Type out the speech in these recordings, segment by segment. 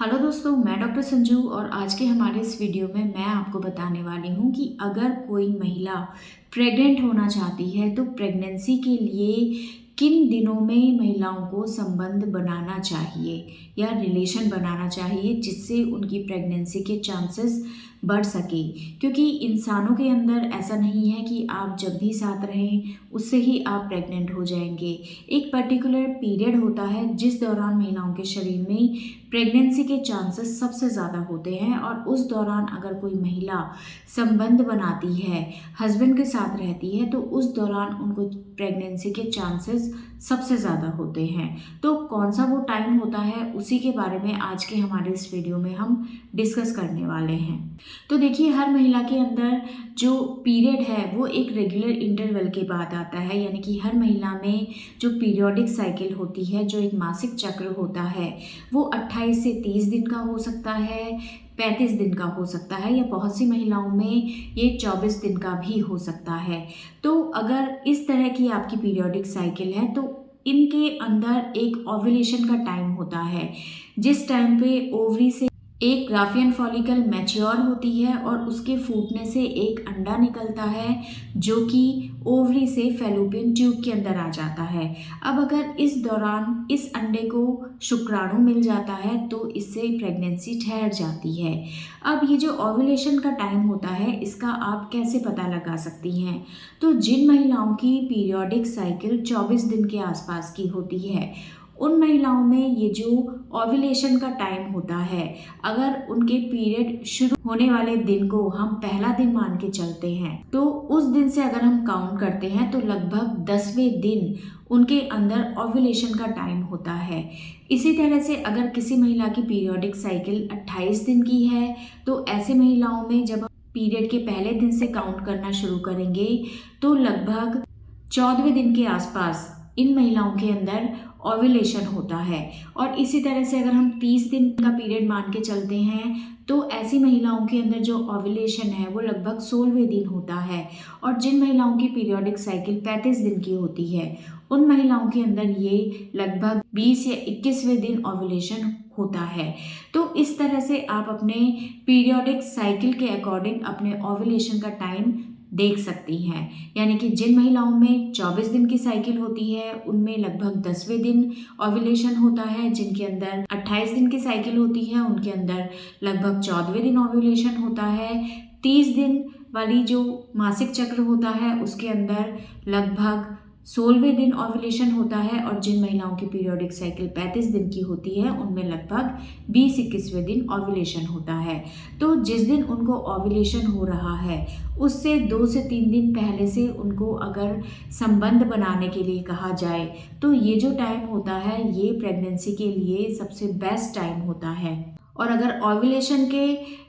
Hello दोस्तों, मैं doctor Sanju और आज के हमारे इस वीडियो में मैं आपको बताने वाली हूँ कि अगर कोई महिला प्रेग्नेंट होना चाहती है तो प्रेगनेंसी के लिए किन दिनों में महिलाओं को संबंध बनाना चाहिए या रिलेशन बनाना चाहिए जिससे उनकी प्रेगनेंसी के चांसेस बढ़ सके। क्योंकि इंसानों के अंदर ऐसा नहीं है कि आप जब भी साथ रहें उससे ही आप प्रेग्नेंट हो जाएंगे। एक पर्टिकुलर पीरियड होता है जिस दौरान महिलाओं के शरीर में प्रेगनेंसी के चांसेस सबसे ज़्यादा होते हैं और उस दौरान अगर कोई महिला संबंध बनाती है, हस्बैंड के साथ रहती है, तो उस दौरान उनको प्रेगनेंसी के चांसेस सबसे ज़्यादा होते हैं। तो कौन सा वो टाइम होता है उसी के बारे में आज के हमारे इस वीडियो में हम डिस्कस करने वाले हैं। तो देखिए, हर महिला के अंदर जो पीरियड है वो एक रेगुलर इंटरवल के बाद आता है, यानी कि हर महिला में जो पीरियोडिक साइकिल होती है, जो एक मासिक चक्र होता है, वो 28 से 30 दिन का हो सकता है, 35 दिन का हो सकता है या बहुत सी महिलाओं में ये 24 दिन का भी हो सकता है। तो अगर इस तरह की आपकी पीरियोडिक साइकिल है तो इनके अंदर एक ओव्यूलेशन का टाइम होता है, जिस टाइम पे ओवरी से एक ग्राफियन फॉलिकल मैच्योर होती है और उसके फूटने से एक अंडा निकलता है जो कि ओवरी से फैलोपियन ट्यूब के अंदर आ जाता है। अब अगर इस दौरान इस अंडे को शुक्राणु मिल जाता है तो इससे प्रेगनेंसी ठहर जाती है। अब ये जो ओव्यूलेशन का टाइम होता है इसका आप कैसे पता लगा सकती हैं? तो जिन महिलाओं की पीरियोडिक साइकिल 24 दिन के आसपास की होती है उन महिलाओं में ये जो ओव्यूलेशन का टाइम होता है, अगर उनके पीरियड शुरू होने वाले दिन को हम पहला दिन मान के चलते हैं तो उस दिन से अगर हम काउंट करते हैं तो लगभग 10वें दिन उनके अंदर ओव्यूलेशन का टाइम होता है। इसी तरह से अगर किसी महिला की पीरियोडिक साइकिल 28 दिन की है तो ऐसे महिलाओं में जब हम पीरियड के पहले दिन से काउंट करना शुरू करेंगे तो लगभग 14वें दिन के आसपास इन महिलाओं के अंदर ओव्यूलेशन होता है। और इसी तरह से अगर हम 30 दिन का पीरियड मान के चलते हैं तो ऐसी महिलाओं के अंदर जो ओव्यूलेशन है वो लगभग 16वें दिन होता है। और जिन महिलाओं की पीरियोडिक साइकिल 35 दिन की होती है उन महिलाओं के अंदर ये लगभग 20 या 21वें दिन ओव्यूलेशन होता है। तो इस तरह से आप अपने पीरियोडिक साइकिल के अकॉर्डिंग अपने ओव्यूलेशन का टाइम देख सकती हैं। यानी कि जिन महिलाओं में 24 दिन की साइकिल होती है उनमें लगभग 10वें दिन ओव्यूलेशन होता है, जिनके अंदर 28 दिन की साइकिल होती है उनके अंदर लगभग 14वें दिन ओव्यूलेशन होता है। 30 दिन वाली जो मासिक चक्र होता है उसके अंदर लगभग 16वें दिन ओव्यूलेशन होता है और जिन महिलाओं की पीरियोडिक साइकिल 35 दिन की होती है उनमें लगभग 20-21वें दिन ओव्यूलेशन होता है। तो जिस दिन उनको ओव्यूलेशन हो रहा है उससे 2 से 3 दिन पहले से उनको अगर संबंध बनाने के लिए कहा जाए तो ये जो टाइम होता है ये प्रेगनेंसी के लिए सबसे बेस्ट टाइम होता है। और अगर ओव्यूलेशन के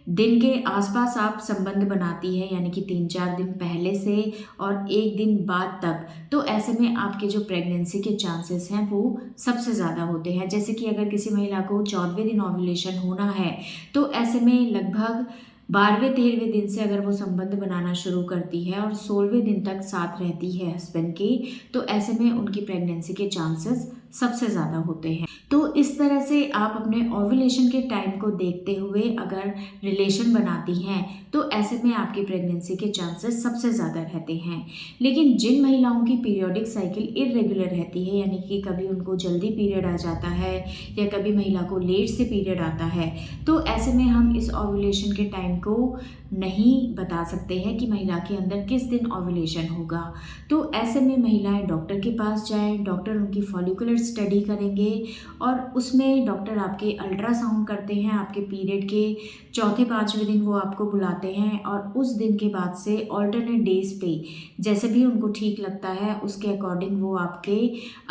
दिन के आसपास आप संबंध बनाती है, यानी कि 3-4 दिन पहले से और 1 दिन बाद तक, तो ऐसे में आपके जो प्रेगनेंसी के चांसेस हैं वो सबसे ज़्यादा होते हैं। जैसे कि अगर किसी महिला को 14वें दिन ओव्यूलेशन होना है तो ऐसे में लगभग 12वें-13वें दिन से अगर वो संबंध बनाना शुरू करती है और 16वें दिन तक साथ रहती है हस्बैंड के, तो ऐसे में उनकी प्रेगनेंसी के चांसेस सबसे ज़्यादा होते हैं। तो इस तरह से आप अपने ओव्यूलेशन के टाइम को देखते हुए अगर रिलेशन बनाती हैं तो ऐसे में आपकी प्रेगनेंसी के चांसेस सबसे ज़्यादा रहते हैं। लेकिन जिन महिलाओं की पीरियोडिक साइकिल इरेगुलर रहती है, यानी कि कभी उनको जल्दी पीरियड आ जाता है या कभी महिला को लेट से पीरियड आता है, तो ऐसे में हम इस ओव्यूलेशन के टाइम को नहीं बता सकते हैं कि महिला के अंदर किस दिन ओव्यूलेशन होगा। तो ऐसे में महिलाएं डॉक्टर के पास जाएं, डॉक्टर उनकी फॉलिकुलर स्टडी करेंगे और उसमें डॉक्टर आपके अल्ट्रासाउंड करते हैं। आपके पीरियड के चौथे 5वें दिन वो आपको बुलाते हैं और उस दिन के बाद से ऑल्टरनेट डेज पे जैसे भी उनको ठीक लगता है उसके अकॉर्डिंग वो आपके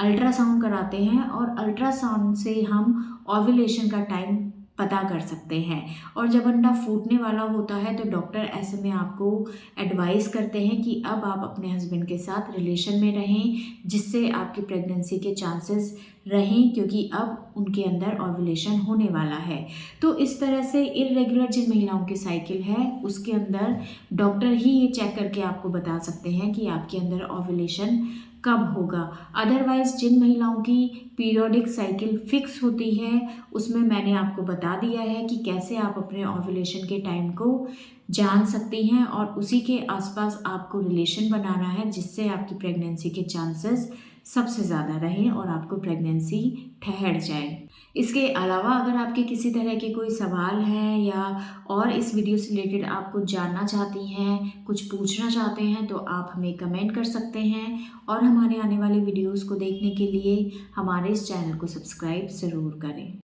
अल्ट्रासाउंड कराते हैं और अल्ट्रासाउंड से हम ओव्यूलेशन का टाइम पता कर सकते हैं। और जब अंडा फूटने वाला होता है तो डॉक्टर ऐसे में आपको एडवाइस करते हैं कि अब आप अपने हस्बैंड के साथ रिलेशन में रहें जिससे आपकी प्रेगनेंसी के चांसेस रहें, क्योंकि अब उनके अंदर ओव्यूलेशन होने वाला है। तो इस तरह से इरेगुलर जिन महिलाओं की साइकिल है उसके अंदर डॉक्टर ही ये चेक करके आपको बता सकते हैं कि आपके अंदर ओव्यूलेशन कब होगा। अदरवाइज़ जिन महिलाओं की पीरियोडिक साइकिल फिक्स होती है उसमें मैंने आपको बता दिया है कि कैसे आप अपने ओव्यूलेशन के टाइम को जान सकती हैं और उसी के आसपास आपको रिलेशन बनाना है जिससे आपकी प्रेगनेंसी के चांसेस सबसे ज़्यादा रहें और आपको प्रेगनेंसी ठहर जाए। इसके अलावा अगर आपके किसी तरह के कोई सवाल हैं या और इस वीडियो से रिलेटेड आप कुछ जानना चाहती हैं, कुछ पूछना चाहते हैं तो आप हमें कमेंट कर सकते हैं और हमारे आने वाले वीडियोज़ को देखने के लिए हमारे इस चैनल को सब्सक्राइब ज़रूर करें।